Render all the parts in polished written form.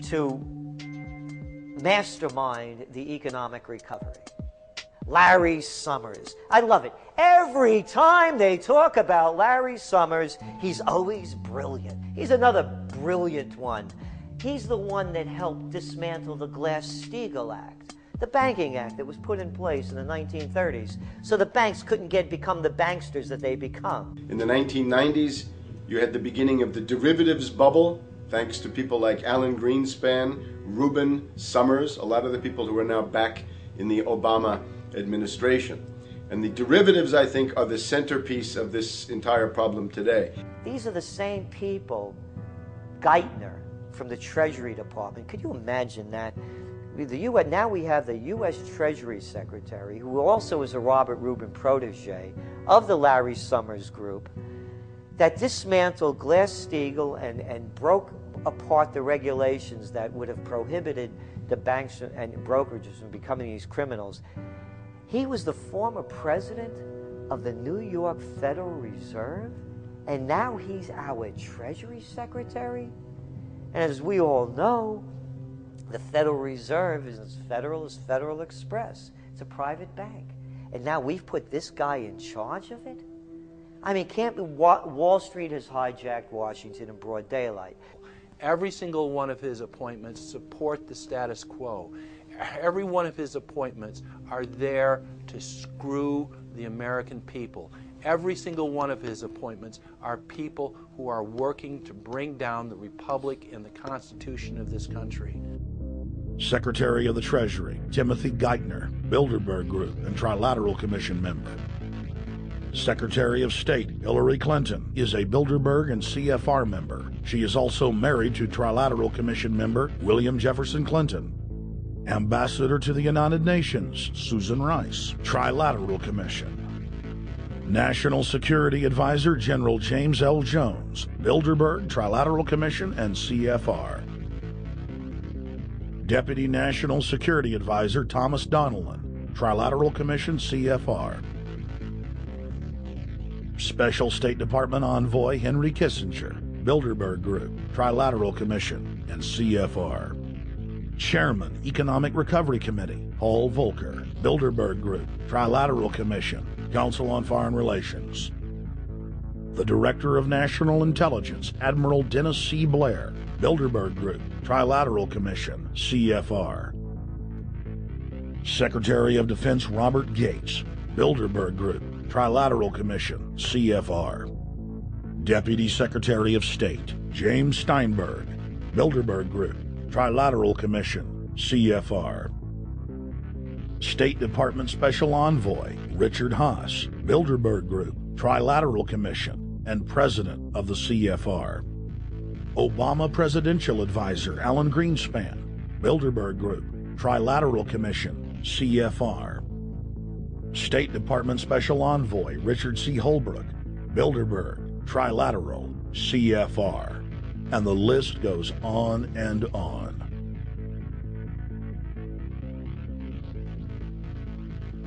to mastermind the economic recovery. Larry Summers. I love it. Every time they talk about Larry Summers, he's always brilliant. He's another brilliant one. He's the one that helped dismantle the Glass-Steagall Act, the banking act that was put in place in the 1930s, so the banks couldn't become the banksters that they become. In the 1990s, you had the beginning of the derivatives bubble, thanks to people like Alan Greenspan, Rubin, Summers, a lot of the people who are now back in the Obama administration. And the derivatives, I think, are the centerpiece of this entire problem today. These are the same people, Geithner from the Treasury Department. Could you imagine that? Now we have the U.S. Treasury Secretary, who also is a Robert Rubin protege of the Larry Summers group, that dismantled Glass-Steagall and broke apart the regulations that would have prohibited the banks and brokerages from becoming these criminals. He was the former president of the New York Federal Reserve, and now he's our Treasury Secretary. And as we all know, the Federal Reserve is as federal as Federal Express. It's a private bank. And now we've put this guy in charge of it? I mean, Wall Street has hijacked Washington in broad daylight. Every single one of his appointments support the status quo. Every one of his appointments are there to screw the American people. Every single one of his appointments are people who are working to bring down the Republic and the Constitution of this country. Secretary of the Treasury, Timothy Geithner, Bilderberg Group and Trilateral Commission member. Secretary of State Hillary Clinton is a Bilderberg and CFR member. She is also married to Trilateral Commission member William Jefferson Clinton. Ambassador to the United Nations Susan Rice, Trilateral Commission. National Security Advisor General James L. Jones, Bilderberg, Trilateral Commission, and CFR. Deputy National Security Advisor Thomas Donilon, Trilateral Commission, CFR. Special State Department Envoy Henry Kissinger, Bilderberg Group, Trilateral Commission, and CFR. Chairman, Economic Recovery Committee, Paul Volcker, Bilderberg Group, Trilateral Commission, Council on Foreign Relations. The Director of National Intelligence, Admiral Dennis C. Blair, Bilderberg Group, Trilateral Commission, CFR. Secretary of Defense Robert Gates, Bilderberg Group, Trilateral Commission, CFR. Deputy Secretary of State James Steinberg, Bilderberg Group, Trilateral Commission, CFR. State Department Special Envoy Richard Haas, Bilderberg Group, Trilateral Commission, and President of the CFR. Obama Presidential Advisor Alan Greenspan, Bilderberg Group, Trilateral Commission, CFR. State Department Special Envoy Richard C. Holbrooke, Bilderberg, Trilateral, CFR. And the list goes on and on.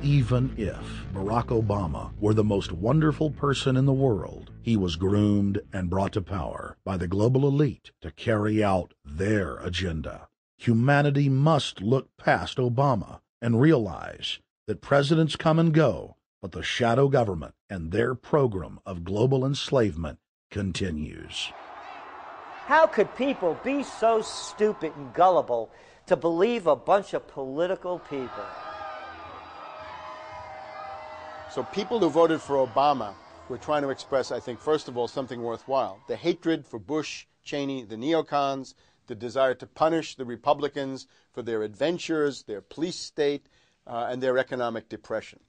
Even if Barack Obama were the most wonderful person in the world, he was groomed and brought to power by the global elite to carry out their agenda. Humanity must look past Obama and realize that presidents come and go, but the shadow government and their program of global enslavement continues. How could people be so stupid and gullible to believe a bunch of political people? So people who voted for Obama were trying to express, I think, first of all, something worthwhile. The hatred for Bush, Cheney, the neocons, the desire to punish the Republicans for their adventures, their police state, and their economic depression.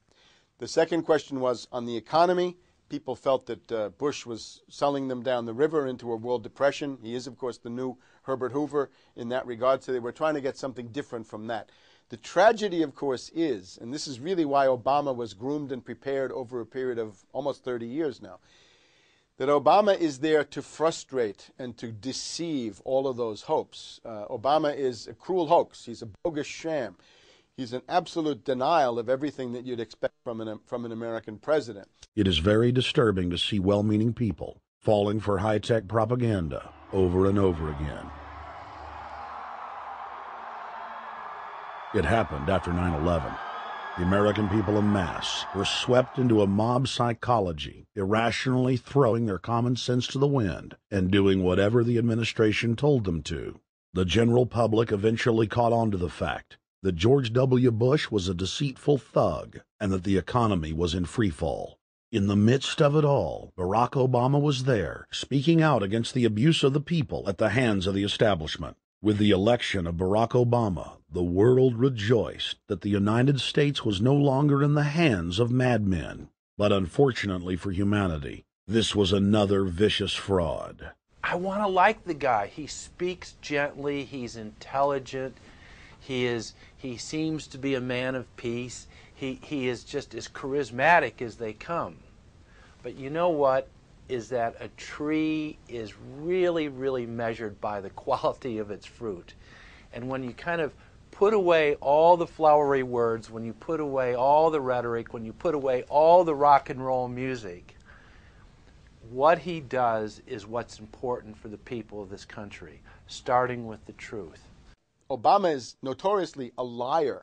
The second question was on the economy. People felt that Bush was selling them down the river into a world depression. He is, of course, the new Herbert Hoover in that regard, so they were trying to get something different from that. The tragedy, of course, is, and this is really why Obama was groomed and prepared over a period of almost 30 years now, that Obama is there to frustrate and to deceive all of those hopes. Obama is a cruel hoax. He's a bogus sham. He's an absolute denial of everything that you'd expect from an American president. It is very disturbing to see well-meaning people falling for high-tech propaganda over and over again. It happened after 9/11. The American people en masse were swept into a mob psychology, irrationally throwing their common sense to the wind and doing whatever the administration told them to. The general public eventually caught on to the fact that George W. Bush was a deceitful thug and that the economy was in free fall. In the midst of it all, Barack Obama was there, speaking out against the abuse of the people at the hands of the establishment. With the election of Barack Obama, the world rejoiced that the United States was no longer in the hands of madmen. But unfortunately for humanity, this was another vicious fraud. I want to like the guy. He speaks gently, he's intelligent, he seems to be a man of peace. He is just as charismatic as they come. But you know what? Is that a tree is really, really measured by the quality of its fruit. And when you kind of put away all the flowery words, when you put away all the rhetoric, when you put away all the rock and roll music, what he does is what's important for the people of this country, starting with the truth. Obama is notoriously a liar.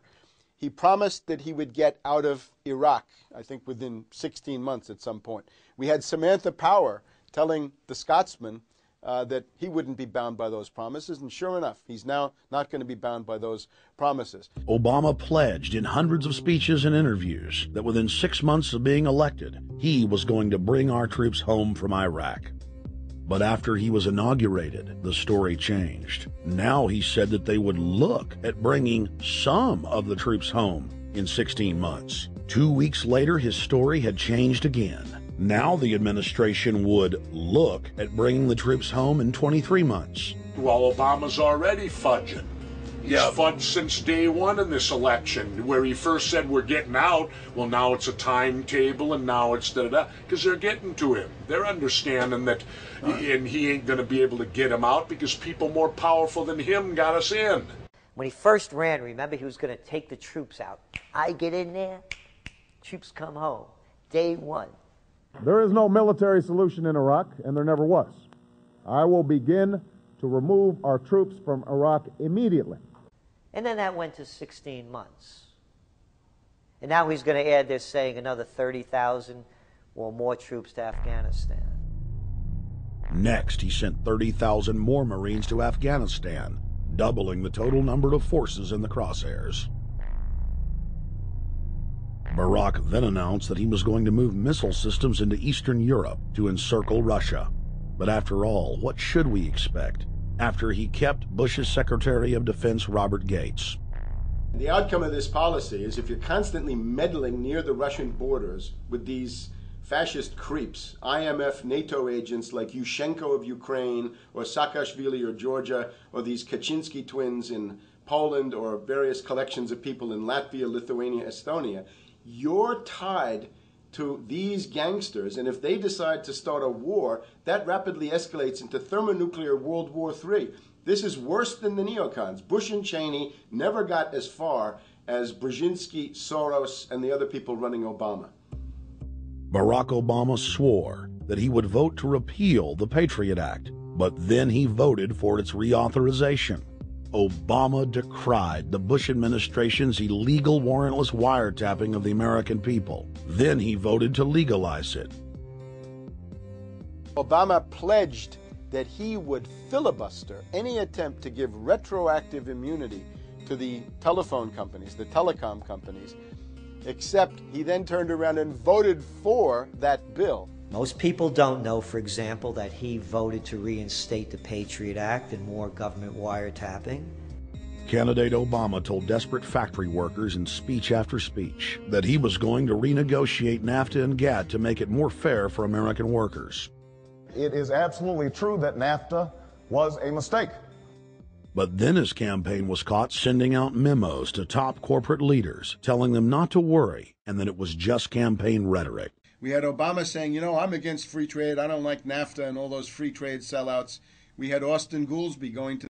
He promised that he would get out of Iraq, I think within 16 months at some point. We had Samantha Power telling the Scotsman that he wouldn't be bound by those promises, and sure enough, he's now not going to be bound by those promises. Obama pledged in hundreds of speeches and interviews that within 6 months of being elected, he was going to bring our troops home from Iraq. But after he was inaugurated, the story changed. Now he said that they would look at bringing some of the troops home in 16 months. 2 weeks later, his story had changed again. Now the administration would look at bringing the troops home in 23 months. Well, Obama's already fudging. He's fudged since day one in this election, where he first said we're getting out. Well, now it's a timetable, and now it's da-da-da, because they're getting to him. They're understanding that, and he ain't going to be able to get him out because people more powerful than him got us in. When he first ran, remember, he was going to take the troops out. I get in there, troops come home. Day one. There is no military solution in Iraq, and there never was. I will begin to remove our troops from Iraq immediately. And then that went to 16 months. And now he's going to add, they're saying, another 30,000 or more troops to Afghanistan. Next, he sent 30,000 more Marines to Afghanistan, doubling the total number of forces in the crosshairs. Barack then announced that he was going to move missile systems into Eastern Europe to encircle Russia. But after all, what should we expect after he kept Bush's Secretary of Defense, Robert Gates? The outcome of this policy is if you're constantly meddling near the Russian borders with these fascist creeps, IMF, NATO agents like Yushchenko of Ukraine, or Saakashvili or Georgia, or these Kaczynski twins in Poland, or various collections of people in Latvia, Lithuania, Estonia, you're tied to these gangsters, and if they decide to start a war, that rapidly escalates into thermonuclear World War III. This is worse than the neocons. Bush and Cheney never got as far as Brzezinski, Soros, and the other people running Obama. Barack Obama swore that he would vote to repeal the Patriot Act, but then he voted for its reauthorization. Obama decried the Bush administration's illegal warrantless wiretapping of the American people. Then he voted to legalize it. Obama pledged that he would filibuster any attempt to give retroactive immunity to the telephone companies, the telecom companies, except he then turned around and voted for that bill. Most people don't know, for example, that he voted to reinstate the Patriot Act and more government wiretapping. Candidate Obama told desperate factory workers in speech after speech that he was going to renegotiate NAFTA and GATT to make it more fair for American workers. It is absolutely true that NAFTA was a mistake. But then his campaign was caught sending out memos to top corporate leaders, telling them not to worry and that it was just campaign rhetoric. We had Obama saying, you know, I'm against free trade. I don't like NAFTA and all those free trade sellouts. We had Austin Goolsbee going to